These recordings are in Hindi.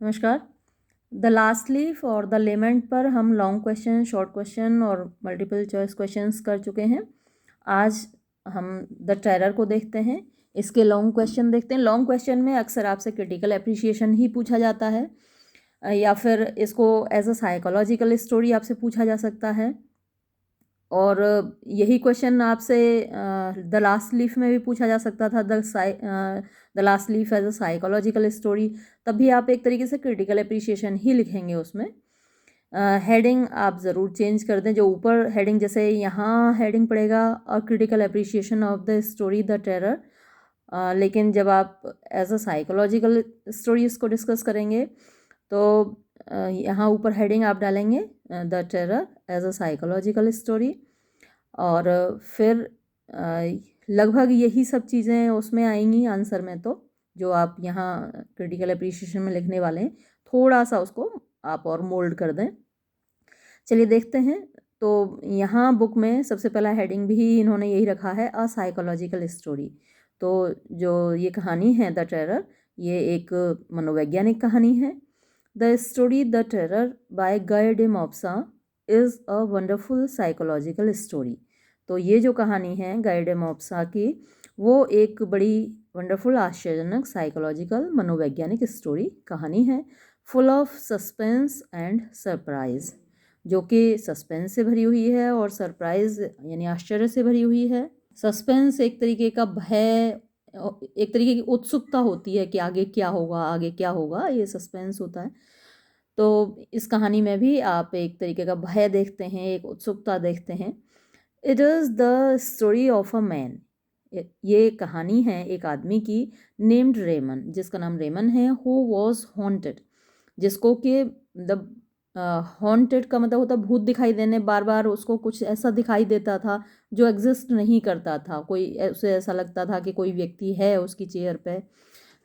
नमस्कार। द लास्ट लीफ और द लेमेंट पर हम लॉन्ग क्वेश्चन, शॉर्ट क्वेश्चन और मल्टीपल चॉइस क्वेश्चंस कर चुके हैं। आज हम द टेरर को देखते हैं। इसके लॉन्ग क्वेश्चन देखते हैं। लॉन्ग क्वेश्चन में अक्सर आपसे क्रिटिकल एप्रिसिएशन ही पूछा जाता है, या फिर इसको एज अ साइकोलॉजिकल स्टोरी आपसे पूछा जा सकता है। और यही क्वेश्चन आपसे द लास्ट लीफ में भी पूछा जा सकता था, the last leaf as a psychological story. तब भी आप एक तरीके से क्रिटिकल अप्रिसिएशन ही लिखेंगे उसमें। हेडिंग आप ज़रूर चेंज कर दें। जो ऊपर हेडिंग, जैसे यहाँ हेडिंग पड़ेगा और critical appreciation of the story the terror, लेकिन जब आप एज अ साइकोलॉजिकल स्टोरी इसको डिस्कस करेंगे तो यहाँ ऊपर हेडिंग आप डालेंगे the terror as a psychological story. और फिर लगभग यही सब चीज़ें उसमें आएंगी आंसर में। तो जो आप यहाँ क्रिटिकल अप्रिसिएशन में लिखने वाले हैं, थोड़ा सा उसको आप और मोल्ड कर दें। चलिए देखते हैं। तो यहाँ बुक में सबसे पहला हेडिंग भी इन्होंने यही रखा है, अ साइकोलॉजिकल स्टोरी। तो जो ये कहानी है द टेरर, ये एक मनोवैज्ञानिक कहानी है। The story the terror by Guy de Maupassant is a wonderful psychological story. तो ये जो कहानी है गाय डे मॉप्सा की, वो एक बड़ी वंडरफुल, आश्चर्यजनक साइकोलॉजिकल मनोवैज्ञानिक स्टोरी कहानी है, full of suspense and surprise, जो कि सस्पेंस से भरी हुई है और सरप्राइज यानी आश्चर्य से भरी हुई है। सस्पेंस एक तरीके का भय, एक तरीके की उत्सुकता होती है कि आगे क्या होगा, आगे क्या होगा, ये सस्पेंस होता है। तो इस कहानी में भी आप एक तरीके का भय देखते हैं, एक उत्सुकता देखते हैं। It is the story of a man. ये कहानी है एक आदमी की, नेम्ड रेमन, जिसका नाम रेमन है, हु वॉज हॉन्टेड, जिसको कि द हॉन्टेड का मतलब होता है भूत दिखाई देने, बार बार उसको कुछ ऐसा दिखाई देता था जो एग्जिस्ट नहीं करता था। कोई उसे ऐसा लगता था कि कोई व्यक्ति है उसकी चेयर पे।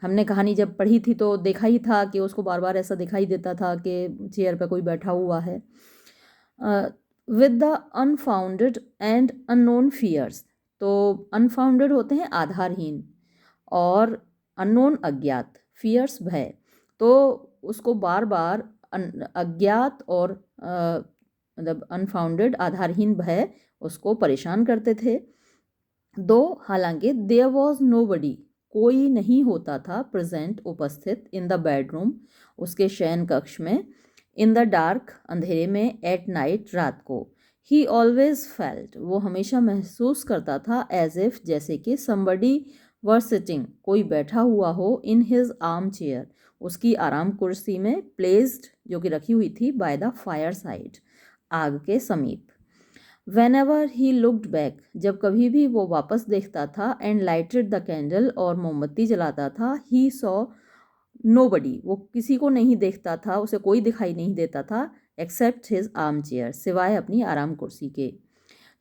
हमने कहानी जब पढ़ी थी तो देखा ही था कि उसको बार बार ऐसा दिखाई देता था कि चेयर पे कोई बैठा हुआ है। With the unfounded and unknown fears. तो अनफाउंडेड होते हैं आधारहीन, और अननोन अज्ञात, फियर्स भय। तो उसको बार बार अज्ञात और मतलब अनफाउंडेड, आधारहीन भय उसको परेशान करते थे। दो, हालांकि देयर वॉज नो बडी, कोई नहीं होता था, प्रेजेंट, उपस्थित, इन द बेडरूम, उसके शयन कक्ष में, इन द डार्क, अंधेरे में, एट नाइट, रात को। ही ऑलवेज फेल्ट, वो हमेशा महसूस करता था, एज इफ, जैसे कि, समबडी वर सिटिंग, कोई बैठा हुआ हो, इन हिज आर्म चेयर, उसकी आराम कुर्सी में, प्लेस्ड, जो कि रखी हुई थी, बाय द फायर साइड, आग के समीप। When ever he looked back, जब कभी भी वो वापस देखता था, एंड लाइटेड द कैंडल, और मोमबत्ती जलाता था, ही सॉ नोबडी, वो किसी को नहीं देखता था, उसे कोई दिखाई नहीं देता था, एक्सेप्ट हिज आर्म चेयर, सिवाय अपनी आराम कुर्सी के।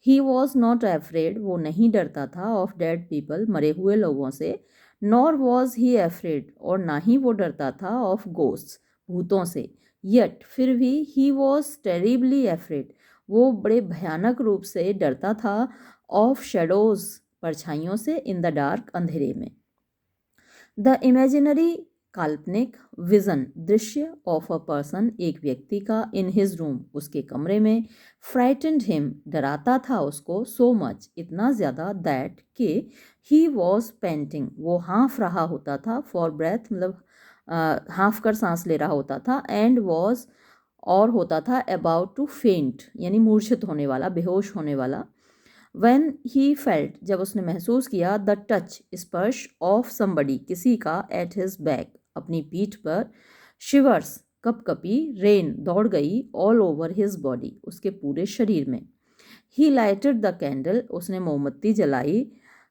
ही वॉज नॉट एफ्रेड, वो नहीं डरता था, ऑफ डेड पीपल, मरे हुए लोगों से, नॉर वॉज ही एफ्रेड, और ना ही वो डरता था, ऑफ गोस्ट, भूतों से। यट, फिर भी, ही वॉज टेरिबली एफ्रेड, वो बड़े भयानक रूप से डरता था, ऑफ शेडोज, परछाइयों से, इन द डार्क, अंधेरे में। द इमेजिनरी, काल्पनिक, विजन, दृश्य, ऑफ अ पर्सन, एक व्यक्ति का, इन हिज रूम, उसके कमरे में, फ्राइटेंड हिम, डराता था उसको, सो मच, इतना ज़्यादा, दैट के, ही वॉज पेंटिंग, वो हाँफ रहा होता था, फॉर ब्रेथ, मतलब हाँफ कर सांस ले रहा होता था, एंड वॉज, और होता था, अबाउट टू फेंट, यानी मूर्छित होने वाला, बेहोश होने वाला। When he felt, जब उसने महसूस किया, द टच, स्पर्श, ऑफ somebody, किसी का, at his back, अपनी पीठ पर, शिवर्स, कपकपी, रेन, दौड़ गई, ऑल ओवर हिज बॉडी, उसके पूरे शरीर में। ही लाइटेड द कैंडल, उसने मोमबत्ती जलाई,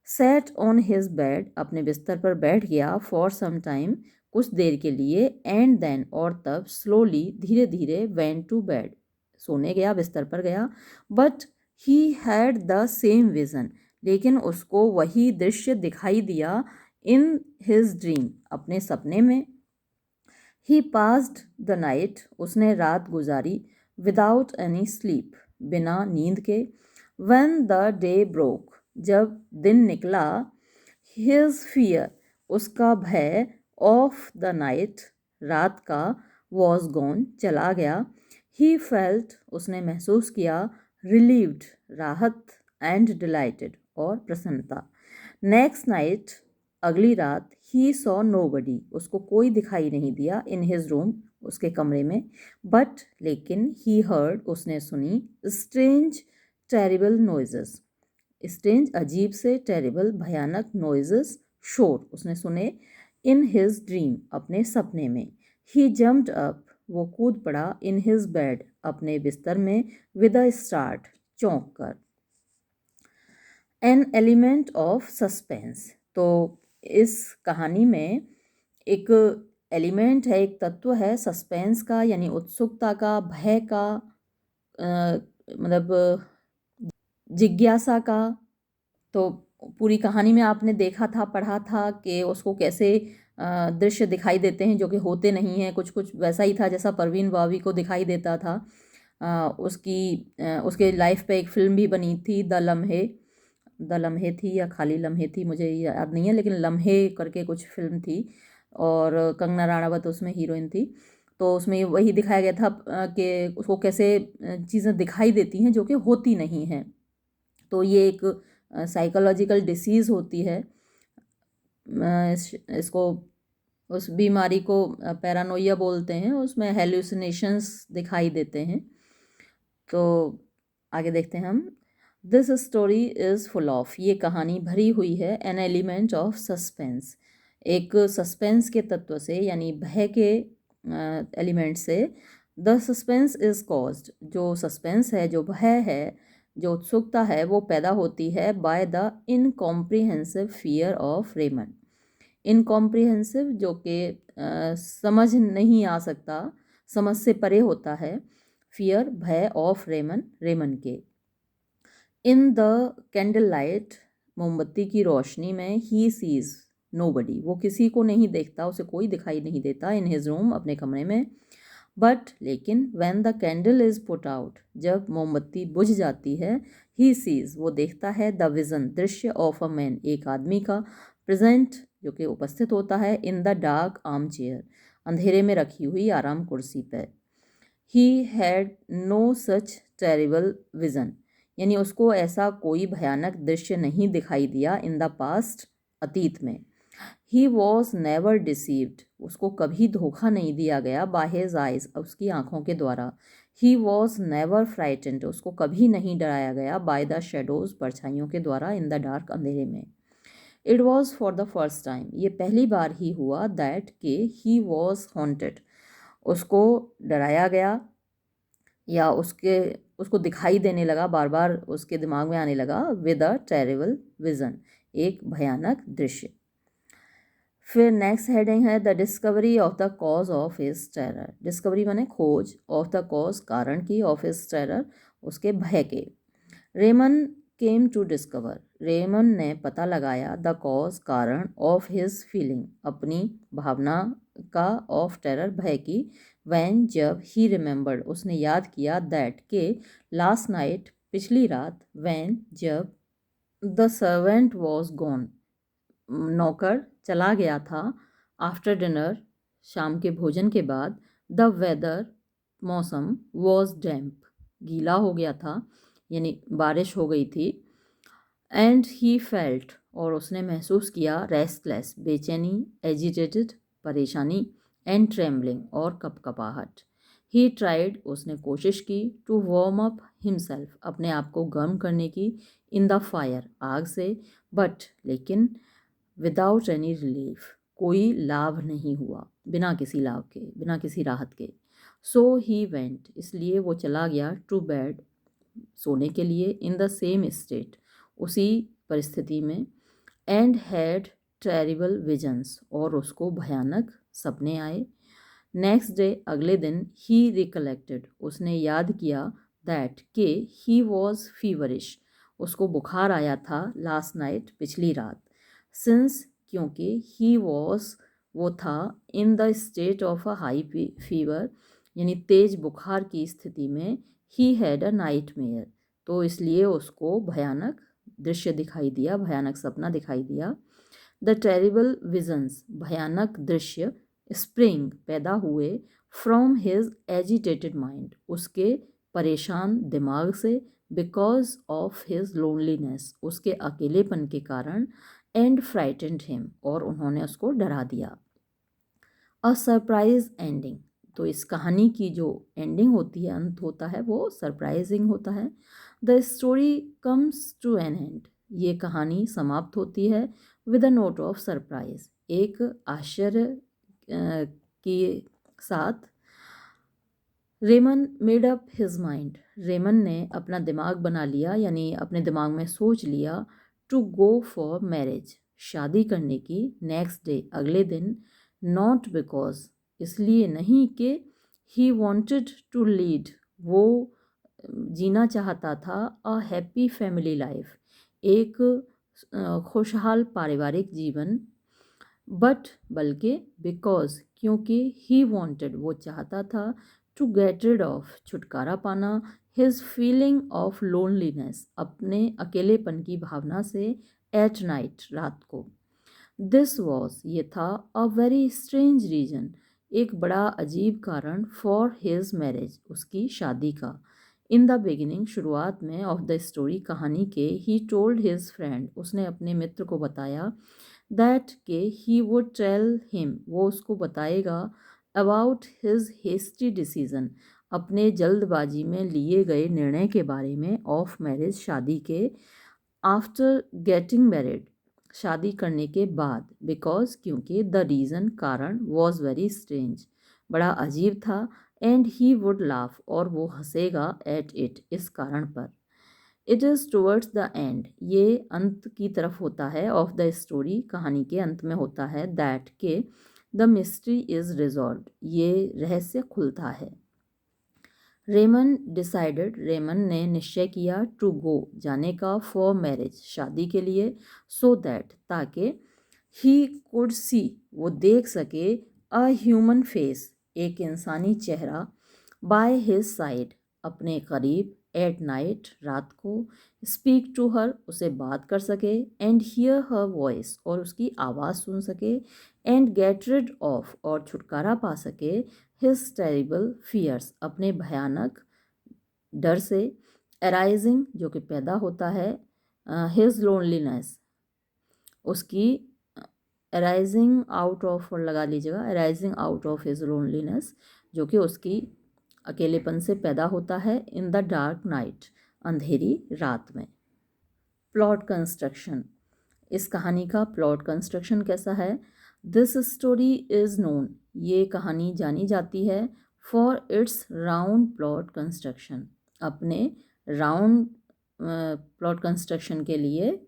सेट ऑन हिज बेड, अपने बिस्तर पर बैठ गया, फॉर सम टाइम, कुछ देर के लिए, एंड देन, और तब, स्लोली, धीरे धीरे, वेंट टू बेड, सोने गया, बिस्तर पर गया। But he had the same vision, लेकिन उसको वही दृश्य दिखाई दिया, इन हिज ड्रीम, अपने सपने में। ही पास्ड द नाइट, उसने रात गुजारी, विदाउट एनी स्लीप, बिना नींद के। व्हेन द डे ब्रोक, जब दिन निकला, हिज फियर, उसका भय, ऑफ द नाइट, रात का, वॉज गॉन चला गया, ही फेल्ट उसने महसूस किया, रिलीव्ड राहत, एंड डिलाइटेड और प्रसन्नता। नेक्स्ट नाइट अगली रात, ही सॉ नोबडी उसको कोई दिखाई नहीं दिया, इन हिज रूम उसके कमरे में, बट लेकिन ही हर्ड उसने सुनी, स्ट्रेंज टेरिबल नॉइजेस स्ट्रेंज अजीब से, टेरिबल भयानक, नॉइजेस शोर उसने सुने, इन हिज ड्रीम अपने सपने में, ही जम्प्ड अप वो कूद पड़ा, इन हिज बेड अपने बिस्तर में, विद अ स्टार्ट चौंक कर। एन एलिमेंट ऑफ सस्पेंस तो इस कहानी में एक एलिमेंट है, एक तत्व है सस्पेंस का, यानी उत्सुकता का, भय का, मतलब जिज्ञासा का। तो पूरी कहानी में आपने देखा था, पढ़ा था कि उसको कैसे दृश्य दिखाई देते हैं जो कि होते नहीं हैं। कुछ कुछ वैसा ही था जैसा परवीन बावी को दिखाई देता था। उसके लाइफ पे एक फिल्म भी बनी थी, द लम्हे थी या खाली लम्हे थी मुझे याद नहीं है, लेकिन लम्हे करके कुछ फिल्म थी और कंगना राणावत उसमें हीरोइन थी। तो उसमें वही दिखाया गया था कि उसको कैसे चीज़ें दिखाई देती हैं जो कि होती नहीं हैं। तो ये एक साइकोलॉजिकल डिसीज़ होती है। इसको उस बीमारी को पैरानोइया बोलते हैं। उसमें हेलुसिनेशंस दिखाई देते हैं। तो आगे देखते हैं हम। This story is full of ये कहानी भरी हुई है, एन एलिमेंट ऑफ सस्पेंस एक सस्पेंस के तत्व से, यानी भय के एलिमेंट से। द सस्पेंस इज़ कॉज्ड जो सस्पेंस है, जो भय है, जो उत्सुकता है, वो पैदा होती है by the incomprehensible fear of रेमन। इनकॉम्प्रिहेंसिव जो कि समझ नहीं आ सकता, समझ से परे होता है, फियर भय, ऑफ रेमन रेमन के। इन द कैंडल लाइट मोमबत्ती की रोशनी में, ही सीज नोबडी वो किसी को नहीं देखता, उसे कोई दिखाई नहीं देता, इन हिज रूम अपने कमरे में। बट लेकिन when the candle is put out जब मोमबत्ती बुझ जाती है, ही सीज वो देखता है, द विजन दृश्य, ऑफ अ मैन एक आदमी का, प्रेजेंट जो कि उपस्थित होता है, in the dark arm chair अंधेरे में रखी हुई आराम कुर्सी पर। He had no such terrible vision यानी उसको ऐसा कोई भयानक दृश्य नहीं दिखाई दिया, इन द पास्ट अतीत में। ही वॉज नेवर डिसीव्ड उसको कभी धोखा नहीं दिया गया, बाय हिज आइज उसकी आंखों के द्वारा। ही वॉज नेवर फ्राइटेंड उसको कभी नहीं डराया गया, बाय द शेडोज परछाइयों के द्वारा, इन द डार्क अंधेरे में। It was for the first time ये पहली बार ही हुआ, दैट के ही वॉज हॉन्टेड उसको डराया गया या उसको दिखाई देने लगा, बार बार उसके दिमाग में आने लगा, विद अ टेरिबल विजन एक भयानक दृश्य। फिर नेक्स्ट हेडिंग है the discovery of the cause of his terror. Discovery माने खोज, ऑफ द कॉज कारण की, ऑफ हिज टेरर उसके भय के। Raymond came to discover Raymond ने पता लगाया, द कॉज कारण, ऑफ हिज फीलिंग अपनी भावना का, ऑफ टेरर भय की, वैन जब, ही रिमेंबर्ड उसने याद किया, दैट के, लास्ट नाइट पिछली रात, वैन जब, द सर्वेंट वॉज गॉन नौकर चला गया था, आफ्टर डिनर शाम के भोजन के बाद, द वेदर मौसम, वॉज डैम्प गीला हो गया था यानी बारिश हो गई थी, एंड ही फेल्ट और उसने महसूस किया, रेस्टलेस बेचैनी, एजिटेटेड परेशानी, एंड ट्रेम्बलिंग और कपकपाहट। ही ट्राइड उसने कोशिश की, टू वार्म अप हिमसेल्फ अपने आप को गर्म करने की, इन द फायर आग से, बट लेकिन विदाउट एनी रिलीफ कोई लाभ नहीं हुआ, बिना किसी लाभ के, बिना किसी राहत के। सो ही वेंट इसलिए वो चला गया, टू बेड सोने के लिए, इन द सेम स्टेट उसी परिस्थिति में, एंड हैड टेरिबल विजन्स और उसको भयानक सपने आए। नेक्स्ट डे अगले दिन, ही रिकलेक्टेड उसने याद किया, दैट के, ही वॉज फीवरिश उसको बुखार आया था, लास्ट नाइट पिछली रात, सिंस क्योंकि, ही वॉज वो था, in the state of a high fever यानी तेज बुखार की स्थिति में, he had a night mayor तो इसलिए उसको भयानक दृश्य दिखाई दिया, भयानक सपना दिखाई दिया। द टेरिबल विजन्स भयानक दृश्य स्प्रिंग पैदा हुए फ्रॉम हिज एजिटेटेड माइंड, उसके परेशान दिमाग से, बिकॉज ऑफ हिज लोनलीनेस, उसके अकेलेपन के कारण, एंड फ्राइटेंड हिम, और उन्होंने उसको डरा दिया। अ सरप्राइज एंडिंग, तो इस कहानी की जो एंडिंग होती है, अंत होता है, वो सरप्राइजिंग होता है। The story comes to an end, ये कहानी समाप्त होती है with a note of surprise, एक आश्चर्य के साथ। Raymond made up his mind, Raymond ने अपना दिमाग बना लिया, यानी अपने दिमाग में सोच लिया, टू गो फॉर मैरिज, शादी करने की, नेक्स्ट डे, अगले दिन, नॉट बिकॉज, इसलिए नहीं कि ही वॉन्टेड टू लीड, वो जीना चाहता था अ हैप्पी फैमिली लाइफ, एक खुशहाल पारिवारिक जीवन, बट बल्कि बिकॉज, क्योंकि ही वॉन्टेड, वो चाहता था, टू गेट रिड ऑफ, छुटकारा पाना, हिज फीलिंग ऑफ लोनलीनेस, अपने अकेलेपन की भावना से, एट नाइट, रात को। दिस वॉज, ये था, अ वेरी स्ट्रेंज रीजन, एक बड़ा अजीब कारण, फॉर हिज मैरिज, उसकी शादी का। इन द बिगिनिंग, शुरुआत में, ऑफ द स्टोरी, कहानी के, ही टोल्ड हिज फ्रेंड, उसने अपने मित्र को बताया, दैट के ही वुड टेल हिम, वो उसको बताएगा, अबाउट हिज हेस्टी डिसीजन, अपने जल्दबाजी में लिए गए निर्णय के बारे में, ऑफ मैरिज, शादी के, आफ्टर गेटिंग मैरिड, शादी करने के बाद, बिकॉज, क्योंकि, द रीज़न, कारण, वॉज वेरी स्ट्रेंज, बड़ा अजीब था, एंड ही वुड लाफ, और वो हंसेगा, एट इट, इस कारण पर। It is towards the end, ये अंत की तरफ होता है, ऑफ द स्टोरी, कहानी के अंत में होता है, दैट के द मिस्ट्री इज़ रिजॉल्व, ये रहस्य खुलता है। रेमन डिसाइडेड, रेमन ने निश्चय किया, टू गो, जाने का, फॉर मैरिज, शादी के लिए, सो दैट, ताकि, ही कुड सी, वो देख सके, अ ह्यूमन फेस, एक इंसानी चेहरा, बाय हिज साइड, अपने करीब, एट नाइट, रात को, स्पीक टू हर, उसे बात कर सके, एंड हियर हर वॉइस, और उसकी आवाज़ सुन सके, एंड गेट रिड ऑफ, और छुटकारा पा सके, हिज टेरिबल फियर्स, अपने भयानक डर से, अराइजिंग, जो कि पैदा होता है, हिज लोनलीनेस, उसकी, अराइजिंग आउट ऑफ, और लगा लीजिएगा, arising out of his loneliness, जो कि उसकी अकेलेपन से पैदा होता है, इन द डार्क नाइट, अंधेरी रात में। प्लॉट कंस्ट्रक्शन, इस कहानी का प्लॉट कंस्ट्रक्शन कैसा है? दिस स्टोरी इज़ नोन, ये कहानी जानी जाती है, for its round plot construction, अपने राउंड प्लॉट कंस्ट्रक्शन के लिए,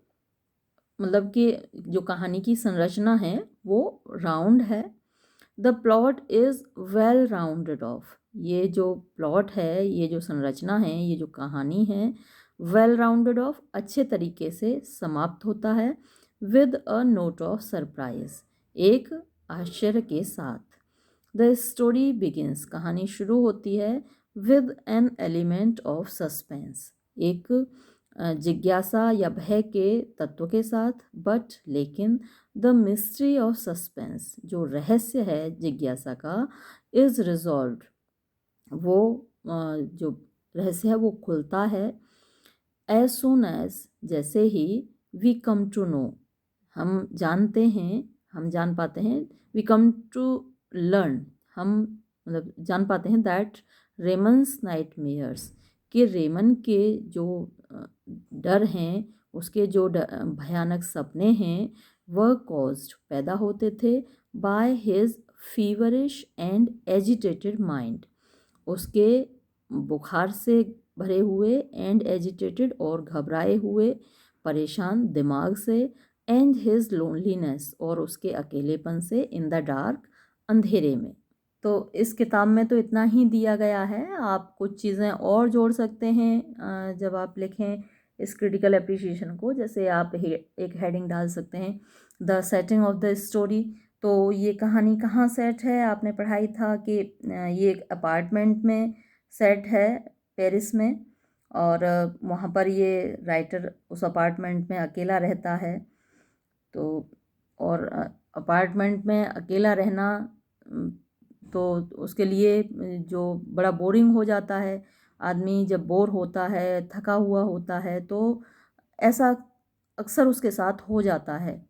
मतलब कि जो कहानी की संरचना है वो राउंड है। The plot is well rounded off, ये जो प्लॉट है, ये जो संरचना है, ये जो कहानी है, वेल राउंडेड ऑफ, अच्छे तरीके से समाप्त होता है, with a note of surprise, एक आश्चर्य के साथ। द स्टोरी बिगिंस, कहानी शुरू होती है, with an element of suspense, एक जिज्ञासा या भय के तत्व के साथ, बट लेकिन, द मिस्ट्री ऑफ सस्पेंस, जो रहस्य है जिज्ञासा का, इज़ रिजॉल्व्ड, वो जो रहस्य है वो खुलता है, एज सुन एज, जैसे ही, वी कम टू नो, हम जानते हैं, हम जान पाते हैं, वी कम टू लर्न, हम मतलब जान पाते हैं, दैट रेमन्स नाइट मेयर्स, कि रेमन के जो डर हैं, उसके जो भयानक सपने हैं, वह कॉज्ड, पैदा होते थे, by his feverish and agitated mind, उसके बुखार से भरे हुए, एंड एजिटेटेड, और घबराए हुए, परेशान दिमाग से, एंड हिज लोनलीनेस, और उसके अकेलेपन से, इन द डार्क, अंधेरे में। तो इस किताब में तो इतना ही दिया गया है, आप कुछ चीज़ें और जोड़ सकते हैं जब आप लिखें इस क्रिटिकल एप्रिसिएशन को, जैसे आप एक हेडिंग डाल सकते हैं, the setting of the story, तो ये कहानी कहाँ सेट है, आपने पढ़ाई था कि ये एक अपार्टमेंट में सेट है, पेरिस में, और वहाँ पर ये राइटर उस अपार्टमेंट में अकेला रहता है। तो और अपार्टमेंट में अकेला रहना तो उसके लिए जो बड़ा बोरिंग हो जाता है, आदमी जब बोर होता है, थका हुआ होता है, तो ऐसा अक्सर उसके साथ हो जाता है।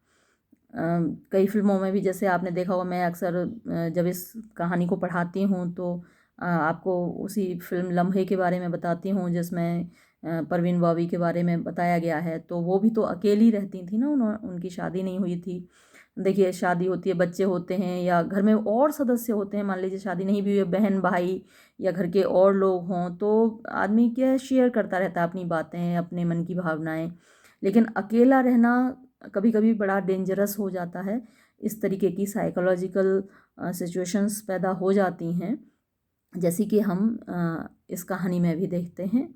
कई फिल्मों में भी जैसे आपने देखा होगा, मैं अक्सर जब इस कहानी को पढ़ाती हूँ तो आपको उसी फिल्म लम्हे के बारे में बताती हूँ जिसमें परवीन बॉबी के बारे में बताया गया है। तो वो भी तो अकेली रहती थी ना, उनकी शादी नहीं हुई थी। देखिए, शादी होती है, बच्चे होते हैं या घर में और सदस्य होते हैं, मान लीजिए शादी नहीं भी हुई है, बहन भाई या घर के और लोग हों, तो आदमी क्या शेयर करता रहता है अपनी बातें, अपने मन की भावनाएं। लेकिन अकेला रहना कभी कभी बड़ा डेंजरस हो जाता है। इस तरीके की साइकोलॉजिकल सिचुएशंस पैदा हो जाती हैं, जैसी कि हम इस कहानी में भी देखते हैं।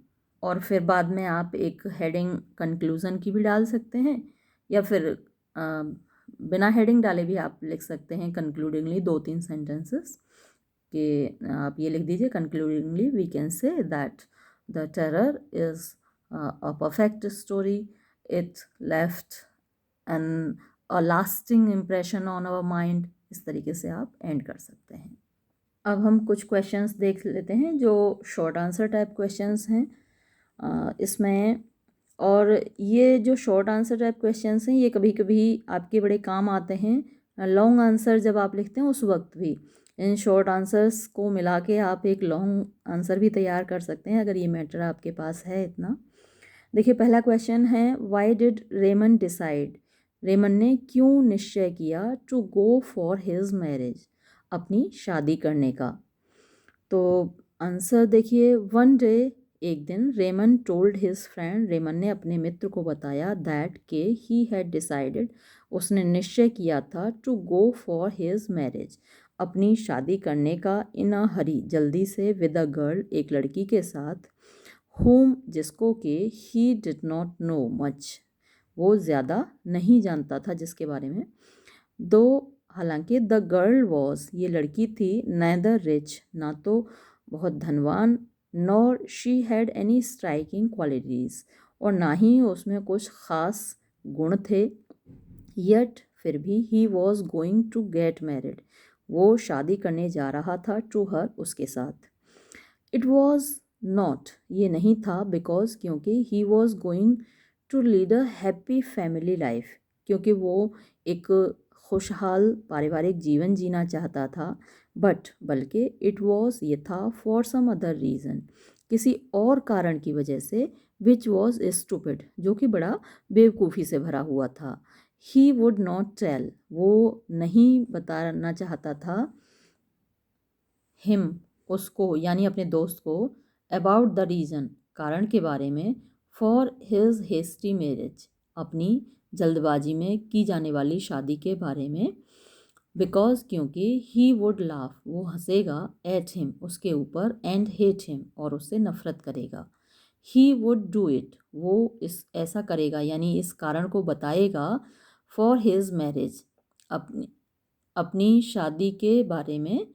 और फिर बाद में आप एक हेडिंग कंक्लूज़न की भी डाल सकते हैं, या फिर बिना हेडिंग डाले भी आप लिख सकते हैं कंक्लूडिंगली 2-3 सेंटेंसेस कि आप ये लिख दीजिए, concludingly we can say that the terror is a perfect story, it left an a lasting impression on our mind. इस तरीके से आप एंड कर सकते हैं। अब हम कुछ क्वेश्चंस देख लेते हैं जो शॉर्ट आंसर टाइप क्वेश्चंस हैं इसमें। और ये जो शॉर्ट आंसर टाइप क्वेश्चंस हैं, ये कभी कभी आपके बड़े काम आते हैं लॉन्ग आंसर जब आप लिखते हैं उस वक्त भी। इन शॉर्ट आंसर्स को मिला के आप एक लॉन्ग आंसर भी तैयार कर सकते हैं, अगर ये मैटर आपके पास है इतना। देखिए, पहला क्वेश्चन है, why did Raymond decide, Raymond ने क्यों निश्चय किया to go for his marriage, अपनी शादी करने का। तो आंसर देखिए, वन डे, एक दिन, Raymond told his friend, Raymond ने अपने मित्र को बताया, दैट के ही हैड डिसाइडेड, उसने निश्चय किया था, to go for his marriage, अपनी शादी करने का, इन अ हरी, जल्दी से, विद अ गर्ल, एक लड़की के साथ, whom, जिसको कि he did not know much, वो ज़्यादा नहीं जानता था जिसके बारे में। दो, हालांकि, द गर्ल वॉज, ये लड़की थी, neither रिच, ना तो बहुत धनवान, nor she had any striking qualities, और ना ही उसमें कुछ ख़ास गुण थे। यट, फिर भी, he was going to get married, वो शादी करने जा रहा था, टू हर, उसके साथ। इट वॉज नॉट, ये नहीं था, बिकॉज, क्योंकि, he was going to lead a happy family life, क्योंकि वो एक खुशहाल पारिवारिक जीवन जीना चाहता था। बट, बल्कि, इट वॉज, ये था, फॉर सम अदर रीज़न, किसी और कारण की वजह से, विच वॉज स्टूपिड, जो कि बड़ा बेवकूफ़ी से भरा हुआ था। ही वुड नॉट टेल, वो नहीं बताना चाहता था, हिम, उसको, यानी अपने दोस्त को, अबाउट द रीज़न, कारण के बारे में, फॉर हिज हेस्टी मैरिज, अपनी जल्दबाजी में की जाने वाली शादी के बारे में। बिकॉज, क्योंकि, ही वुड लाफ, वो हंसेगा, एट हिम, उसके ऊपर, एंड हेट हिम, और उससे नफरत करेगा। ही वुड डू इट, वो इस ऐसा करेगा, यानी इस कारण को बताएगा, फॉर हिज मैरिज, अपनी अपनी शादी के बारे में।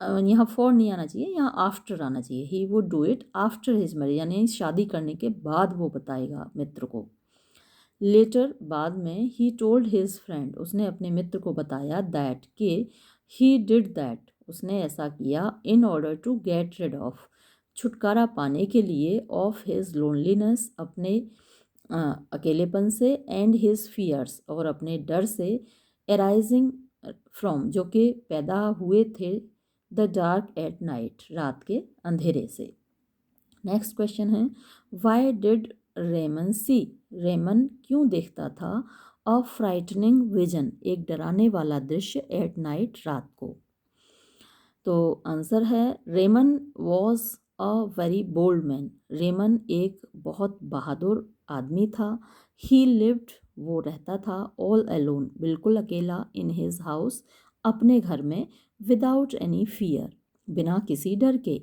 यहाँ फॉर नहीं आना चाहिए, यहाँ आफ्टर आना चाहिए। He would do it after his marriage, यानी शादी करने के बाद वो बताएगा मित्र को। लेटर, बाद में, ही टोल्ड हिज फ्रेंड, उसने अपने मित्र को बताया, दैट के ही डिड दैट, उसने ऐसा किया, in order to get rid of, छुटकारा पाने के लिए, ऑफ हिज लोनलीनेस, अपने अकेलेपन से, एंड हिज फियर्स, और अपने डर से, एराइजिंग फ्रॉम, जो कि पैदा हुए थे, द डार्क एट नाइट, रात के अंधेरे से। नेक्स्ट क्वेश्चन है, why did Raymond see, Raymond क्यों देखता था, अ फ्राइटनिंग विजन, एक डराने वाला दृश्य, एट नाइट, रात को। तो आंसर है, Raymond was a very bold man, Raymond एक बहुत बहादुर आदमी था। ही लिव्ड, वो रहता था, ऑल अलोन, बिल्कुल अकेला, इन हिज हाउस, अपने घर में, विदाउट एनी फियर, बिना किसी डर के।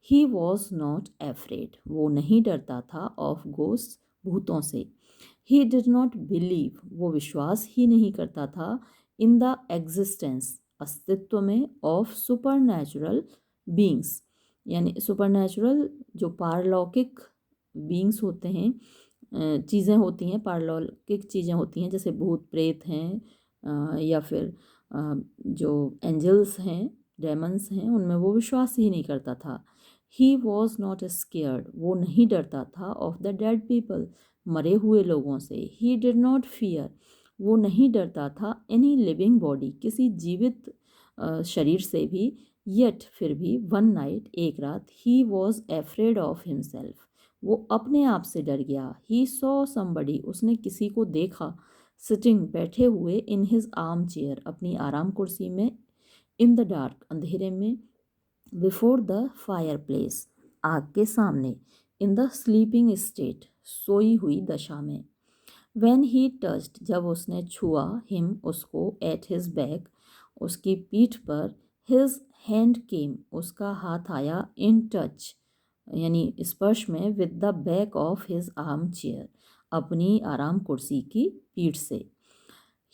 ही वॉज नॉट एफ्रेड, वो नहीं डरता था, ऑफ गोस्ट, भूतों से। ही डिड नॉट बिलीव, वो विश्वास ही नहीं करता था, इन द एग्जिस्टेंस, अस्तित्व में, ऑफ सुपर नेचुरल बींग्स, यानी सुपर नेचुरल जो पारलौकिक बींग्स होते हैं, चीज़ें होती हैं, पारलौकिक चीज़ें होती हैं, जैसे भूत प्रेत हैं, या फिर जो एंजल्स हैं, डेमन्स हैं, उनमें वो विश्वास ही नहीं करता था। ही वॉज नॉट स्केयर्ड, वो नहीं डरता था, ऑफ द डेड पीपल, मरे हुए लोगों से। ही डिड नॉट फियर, वो नहीं डरता था, एनी लिविंग बॉडी, किसी जीवित शरीर से भी। येट, फिर भी, वन नाइट, एक रात, he was afraid of himself, वो अपने आप से डर गया। ही सॉ समबडी, उसने किसी को देखा, सिटिंग, बैठे हुए, इन हिज आर्म चेयर, अपनी आराम कुर्सी में, इन द डार्क, अंधेरे में, बिफोर द फायर प्लेस, आग के सामने, इन द स्लीपिंग स्टेट, सोई हुई दशा में। When he touched, जब उसने छुआ, him, उसको, at his back, उसकी पीठ पर, his hand came, उसका हाथ आया, in touch, यानी स्पर्श में, with the back of his arm chair, अपनी आराम कुर्सी की पीठ से।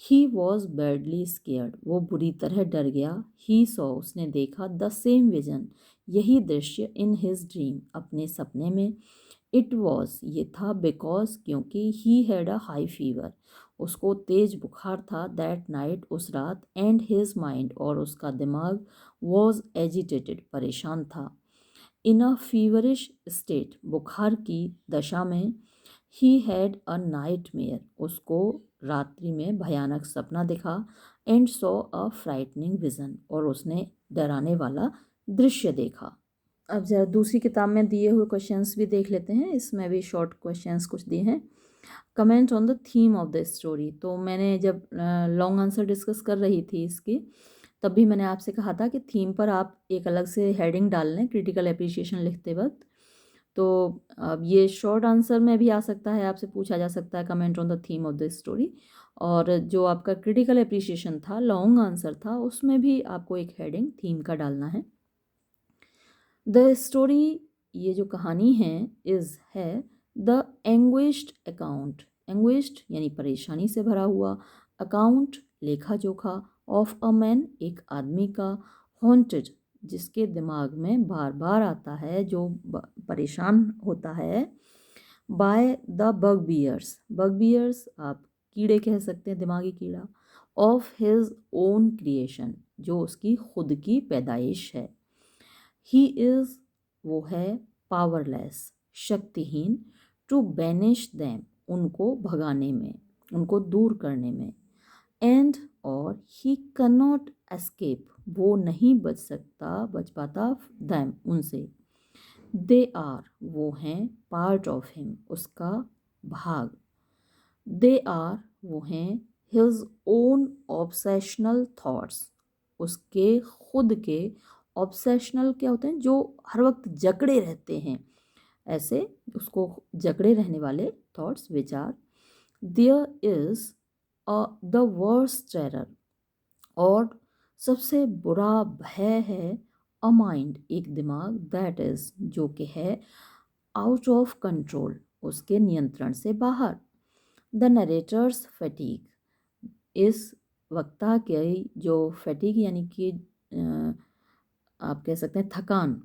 He was badly scared, वो बुरी तरह डर गया। He saw, उसने देखा, the same vision, यही दृश्य, in his dream, अपने सपने में। It was, ये था, because, क्योंकि, he had a high fever, उसको तेज बुखार था, that night, उस रात, and his mind, और उसका दिमाग, was agitated, परेशान था, in a feverish state, बुखार की दशा में। He had a nightmare, उसको रात्रि में भयानक सपना दिखा, and saw a frightening vision, और उसने डराने वाला दृश्य देखा। अब जरा दूसरी किताब में दिए हुए क्वेश्चंस भी देख लेते हैं, इसमें भी शॉर्ट क्वेश्चंस कुछ दिए हैं। Comment on the theme of the story, तो मैंने जब लॉन्ग आंसर डिस्कस कर रही थी इसकी, तब भी मैंने आपसे कहा था कि थीम पर आप एक अलग से हेडिंग डाल लें क्रिटिकल एप्रिसिएशन लिखते वक्त। तो अब ये शॉर्ट आंसर में भी आ सकता है, आपसे पूछा जा सकता है comment on the theme of the story, और जो आपका क्रिटिकल एप्रिसिएशन था, लॉन्ग आंसर था, उसमें भी आपको एक हेडिंग थीम का डालना है। द स्टोरी, ये जो कहानी है द एंग्विश्ड अकाउंट, एंग्विश्ड यानी परेशानी से भरा हुआ, अकाउंट लेखा जोखा, ऑफ अ मैन, एक आदमी का, हॉन्टेड, जिसके दिमाग में बार बार आता है, जो परेशान होता है, by the bugbears, bugbears आप कीड़े कह सकते हैं, दिमागी कीड़ा, ऑफ हिज ओन क्रिएशन, जो उसकी खुद की पैदाइश है। ही इज़, वो है, पावरलेस, शक्तिहीन, टू बैनिश दैम, उनको भगाने में, उनको दूर करने में, एंड, और, ही कैन नॉट एस्केप, वो नहीं बच पाता, दैम, उनसे, दे आर, वो हैं, पार्ट ऑफ हिम, उसका भाग, दे आर, वो हैं, हिज ओन ऑब्सेशनल थॉट्स, उसके खुद के, ऑब्सेशनल क्या होते हैं, जो हर वक्त जकड़े रहते हैं, ऐसे उसको जकड़े रहने वाले थॉट्स, विचार। There is the worst terror, और सबसे बुरा भय है, अ माइंड, एक दिमाग, दैट इज, जो कि है, आउट ऑफ कंट्रोल, उसके नियंत्रण से बाहर। द नरेटर्स फैटीग, इस वक्ता की जो फैटीग यानी कि आप कह सकते हैं थकान,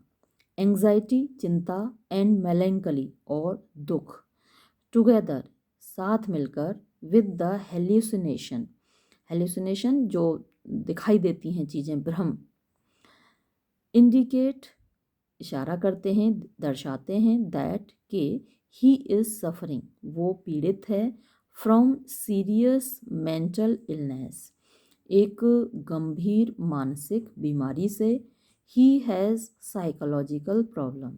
एंग्जाइटी, चिंता, एंड मेलेंकली, और दुख, टुगेदर, साथ मिलकर, विद द हेल्यूसिनेशन, हेल्यूसिनेशन जो दिखाई देती हैं चीज़ें, भ्रम, इंडिकेट, इशारा करते हैं, दर्शाते हैं, दैट, के, ही इज़ सफरिंग, वो पीड़ित है, फ्रॉम सीरियस मेंटल इलनेस, एक गंभीर मानसिक बीमारी से, ही हैज़ साइकोलॉजिकल प्रॉब्लम,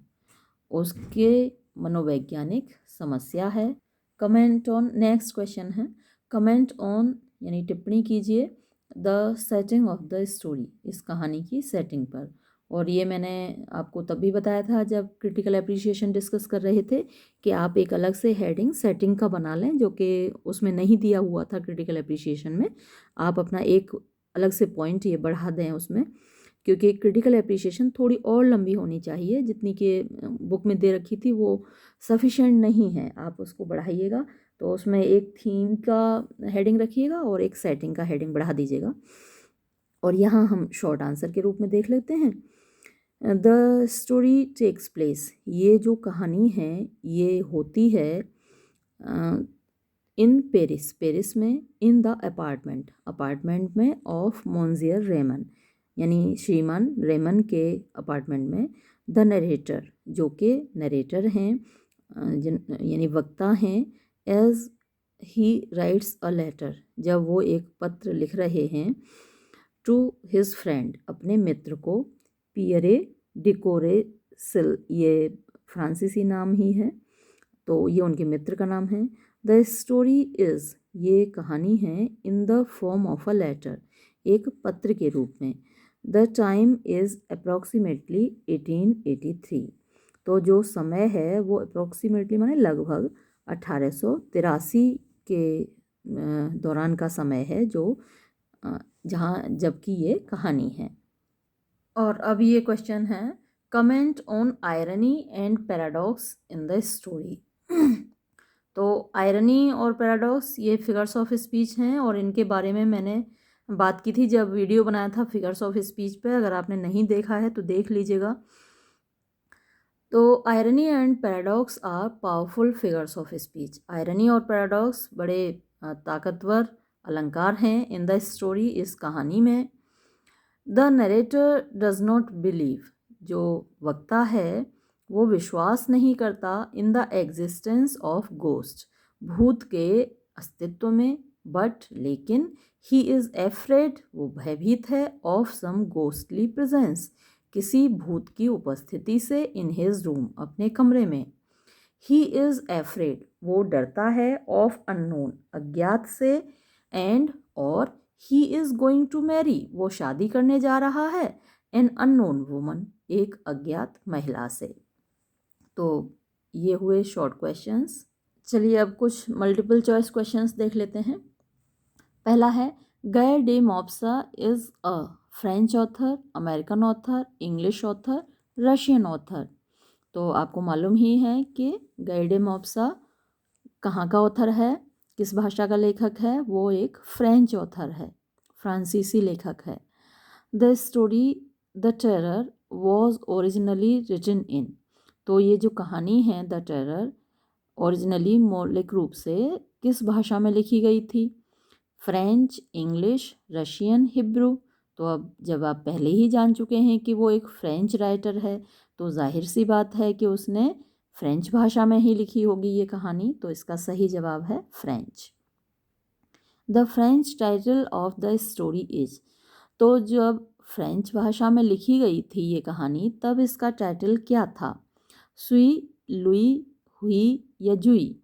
उसके मनोवैज्ञानिक समस्या है। कमेंट ऑन, नेक्स्ट क्वेश्चन है, कमेंट ऑन यानी टिप्पणी कीजिए, the setting of the story, इस कहानी की सेटिंग पर। और ये मैंने आपको तब भी बताया था जब क्रिटिकल एप्रिसिएशन डिस्कस कर रहे थे कि आप एक अलग से हेडिंग सेटिंग का बना लें, जो कि उसमें नहीं दिया हुआ था क्रिटिकल एप्रिसिएशन में। आप अपना एक अलग से पॉइंट ये बढ़ा दें उसमें, क्योंकि क्रिटिकल एप्रिसिएशन थोड़ी और लंबी होनी चाहिए, जितनी कि बुक में दे रखी थी वो सफिशेंट नहीं है, आप उसको बढ़ाइएगा। तो उसमें एक थीम का हेडिंग रखिएगा और एक सेटिंग का हेडिंग बढ़ा दीजिएगा। और यहाँ हम शॉर्ट आंसर के रूप में देख लेते हैं। द स्टोरी टेक्स प्लेस, ये जो कहानी है ये होती है इन पेरिस, पेरिस में, इन द अपार्टमेंट, अपार्टमेंट में ऑफ मोन्सियर रेमन, यानी श्रीमान रेमन के अपार्टमेंट में, द नरेटर, जो कि नरेटर हैं, यानी वक्ता हैं, as he writes a letter, जब वो एक पत्र लिख रहे हैं, टू हिज फ्रेंड, अपने मित्र को, पियरे डिकोरे सिल, ये फ्रांसीसी नाम ही है, तो ये उनके मित्र का नाम है। द स्टोरी इज़, ये कहानी है, in the form of a letter, एक पत्र के रूप में। द टाइम इज़ अप्रॉक्सीमेटली 1883, तो जो समय है वो अप्रॉक्सीमेटली माने लगभग 1883 के दौरान का समय है, जो जहाँ जबकि ये कहानी है। और अब ये क्वेश्चन है, comment on irony and paradox in the story. तो आयरनी और पैराडॉक्स ये फिगर्स ऑफ स्पीच हैं, और इनके बारे में मैंने बात की थी जब वीडियो बनाया था फिगर्स ऑफ स्पीच पे, अगर आपने नहीं देखा है तो देख लीजिएगा। तो irony and paradox are powerful figures of speech, irony और पैराडॉक्स बड़े ताकतवर अलंकार हैं इन द स्टोरी, इस कहानी में। The narrator does not believe, जो वक्ता है वो विश्वास नहीं करता, in the existence of ghost, भूत के अस्तित्व में, बट लेकिन, ही इज़ एफ्रेड, वो भयभीत है, ऑफ सम गोस्टली प्रेजेंस, किसी भूत की उपस्थिति से, इन हिज रूम, अपने कमरे में। ही इज़ एफ्रेड, वो डरता है, ऑफ अननोन, अज्ञात से, एंड और, he is going to marry, वो शादी करने जा रहा है, एन अननोन वुमन, एक अज्ञात महिला से। तो ये हुए शॉर्ट क्वेश्चंस। चलिए अब कुछ मल्टीपल चॉइस क्वेश्चंस देख लेते हैं। पहला है, Guy de Maupassant is a French author, American author, English author, Russian author. तो आपको मालूम ही है कि गाय डे मॉप्सा कहाँ का ऑथर है, किस भाषा का लेखक है, वो एक फ्रेंच ऑथर है, फ्रांसीसी लेखक है। The story the terror was originally written in, तो ये जो कहानी है द टेरर ओरिजिनली मौलिक रूप से किस भाषा में लिखी गई थी, फ्रेंच, इंग्लिश, रशियन, हिब्रू। तो अब जब आप पहले ही जान चुके हैं कि वो एक फ्रेंच राइटर है, तो जाहिर सी बात है कि उसने फ्रेंच भाषा में ही लिखी होगी ये कहानी, तो इसका सही जवाब है French. The French title of the story is, तो जब फ्रेंच भाषा में लिखी गई थी ये कहानी, तब इसका टाइटल क्या था, सुई, लुई, हुई या जुई।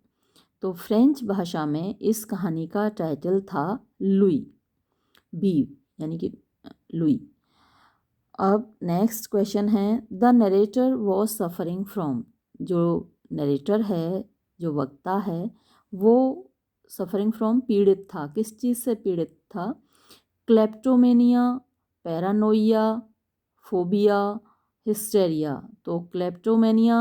तो फ्रेंच भाषा में इस कहानी का टाइटल था लुई, बी यानी कि लुई। अब नेक्स्ट क्वेश्चन है, the narrator was suffering from, जो नरेटर है, जो वक्ता है, वो सफरिंग फ्रॉम, पीड़ित था, किस चीज़ से पीड़ित था, क्लेप्टोमेनिया, पैरानोइया, फोबिया, हिस्टेरिया। तो क्लेप्टोमेनिया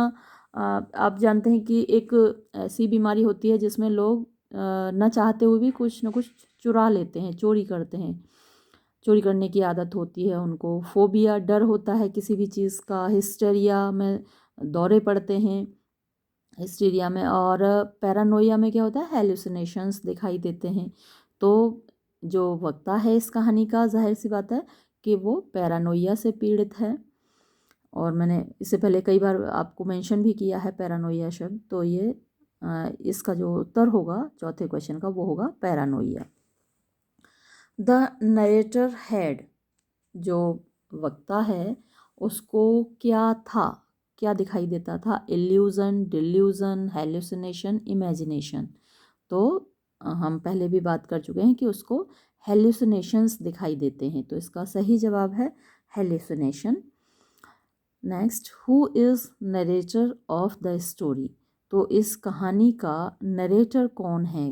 आप जानते हैं कि एक ऐसी बीमारी होती है जिसमें लोग न चाहते हुए भी कुछ न कुछ चुरा लेते हैं, चोरी करते हैं, चोरी करने की आदत होती है उनको। फोबिया, डर होता है किसी भी चीज़ का। हिस्टेरिया में दौरे पड़ते हैं, हिस्टीरिया में। और पैरानोइया में क्या होता है, हेलुसिनेशंस दिखाई देते हैं। तो जो वक्ता है इस कहानी का, जाहिर सी बात है कि वो पैरानोइया से पीड़ित है, और मैंने इससे पहले कई बार आपको मेंशन भी किया है पैरानोइया शब्द। तो ये इसका जो उत्तर होगा चौथे क्वेश्चन का, वो होगा पैरानोइया। द नरेटर हैड, जो वक्ता है उसको क्या था, क्या दिखाई देता था, इल्यूज़न, डिल्यूज़न, हेल्यूसिनेशन, इमेजिनेशन। तो हम पहले भी बात कर चुके हैं कि उसको हेल्यूसिनेशंस दिखाई देते हैं, तो इसका सही जवाब है hallucination. Next, who is narrator of the story, तो इस कहानी का नरेटर कौन है,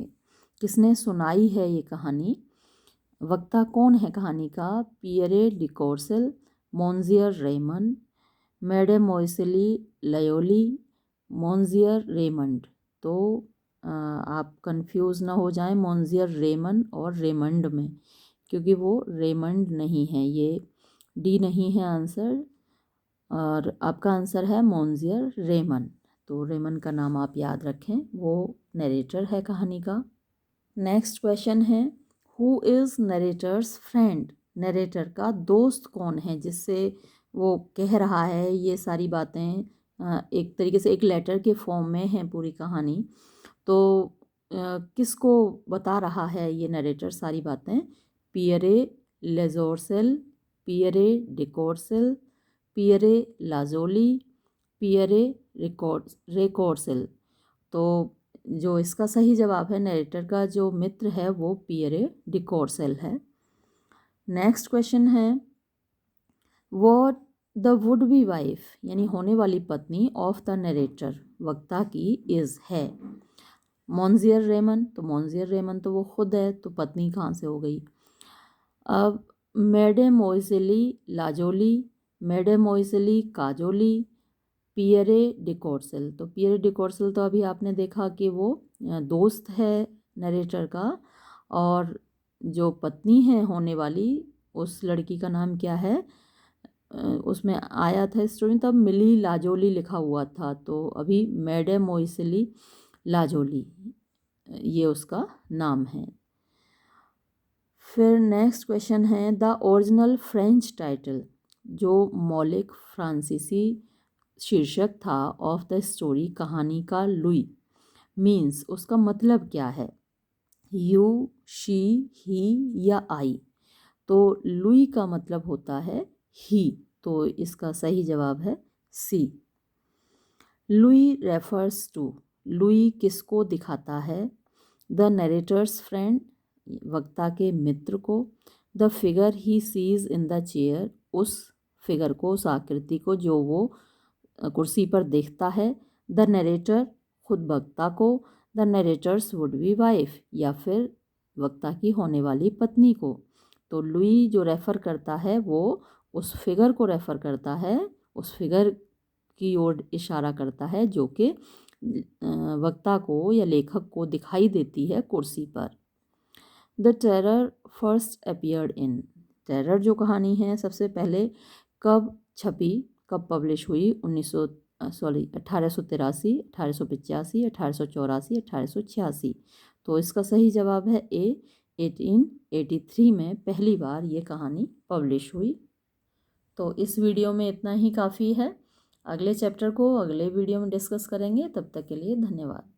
किसने सुनाई है ये कहानी, वक्ता कौन है कहानी का, पियरे डिकोर्सेल, मोन्सियर रेमन, मैडेमोइसेली लयोली, मोन्सियर रेमंड। तो आप कंफ्यूज ना हो जाएं मोन्सियर रेमन और रेमंड में, क्योंकि वो रेमंड नहीं है, ये डी नहीं है आंसर, और आपका आंसर है मोन्सियर रेमन। तो रेमन का नाम आप याद रखें, वो नरेटर है कहानी का। नेक्स्ट क्वेश्चन है, who is narrator's friend? Narrator का दोस्त कौन है जिससे वो कह रहा है ये सारी बातें? एक तरीके से एक लेटर के फॉर्म में है पूरी कहानी। तो किसको बता रहा है ये नरेटर सारी बातें? Pierre Lejoursel, Pierre Decoursel, Pierre Lajolie, Pierre Recoursel. तो जो इसका सही जवाब है, नरेटर का जो मित्र है वो पियरे डिकोरसेल है। नेक्स्ट क्वेश्चन है, what the would be wife यानी होने वाली पत्नी ऑफ द नरेटर वक्ता की इज़ है? मोन्जियर रेमन, तो मोन्जियर रेमन तो वो खुद है, तो पत्नी कहाँ से हो गई? अब मेडेमोइसेली लाजोली, मेडेमोइसेली काजोली, पियरे डिकोरसेल। तो पियरे डिकोरसेल तो अभी आपने देखा कि वो दोस्त है नरेटर का, और जो पत्नी है होने वाली उस लड़की का नाम क्या है? उसमें आया था स्टोरी तब मिली लाजोली लिखा हुआ था, तो अभी मेडेमोइसेली लाजोली ये उसका नाम है। फिर नेक्स्ट क्वेश्चन है, द ओरिजिनल फ्रेंच टाइटल जो मौलिक फ्रांसीसी शीर्षक था ऑफ द स्टोरी कहानी का लुई मीन्स उसका मतलब क्या है? यू, शी, ही या आई? तो लुई का मतलब होता है ही, तो इसका सही जवाब है सी। लुई रेफर्स टू, लुई किसको दिखाता है? द नरेटर्स फ्रेंड वक्ता के मित्र को, the figure he sees in the chair उस फिगर को, उस आकृति को जो वो कुर्सी पर देखता है, द नरेटर खुद वक्ता को, the narrator's would be wife या फिर वक्ता की होने वाली पत्नी को। तो लुई जो रेफ़र करता है वो उस फिगर को रेफ़र करता है, उस फिगर की ओर इशारा करता है जो कि वक्ता को या लेखक को दिखाई देती है कुर्सी पर। The terror first appeared in, terror जो कहानी है सबसे पहले कब छपी, कब पब्लिश हुई? 1883, 1885, 1884, 1886। तो इसका सही जवाब है ए, 1883 में पहली बार ये कहानी पब्लिश हुई। तो इस वीडियो में इतना ही काफ़ी है। अगले चैप्टर को अगले वीडियो में डिस्कस करेंगे। तब तक के लिए धन्यवाद।